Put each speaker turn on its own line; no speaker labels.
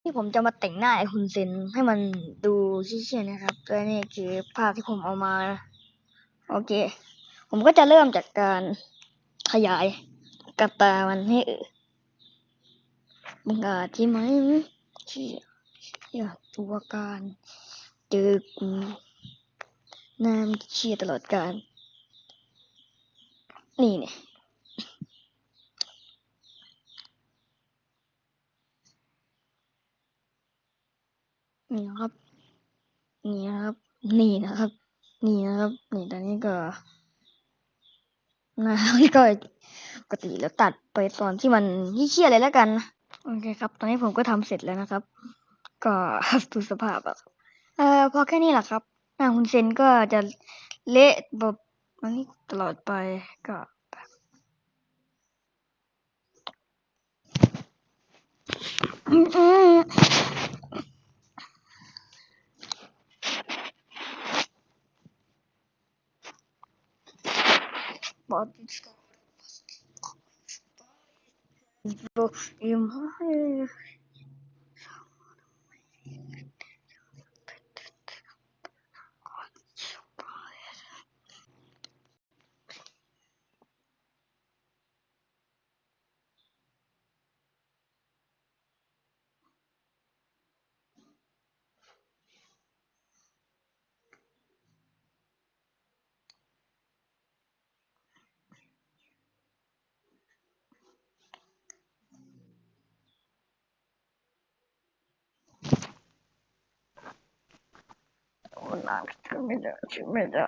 ที่ผมจะมาแต่งหน้าไอ้คุณเซนให้มันดูเชี่ยๆนะครับและนี่คือภาพที่ผมเอามานะโอเคผมก็จะเริ่มจากการขยายกับตามันให้มึงอาจที่ไหมเชี่ยตัวการเจอกูน้ำเชี่ยตลอดการนี่เนี่ยนี่นะครับนี่นะครับนี่นะครับนี่นะครับนี่ตอนนี้ก็นะก็ปกติแล้วตัดไปตอนที่มันเชี่ยๆเลยแล้วกันโอเคครับตอนนี้ผมก็ทำเสร็จแล้วนะครับก็ ดูสภาพอะพอแค่นี้แหละครับหน้าคุณเซนก็จะเละแบบนี้ตลอดไปก็But it's so impossible. ช่วยไม่ได้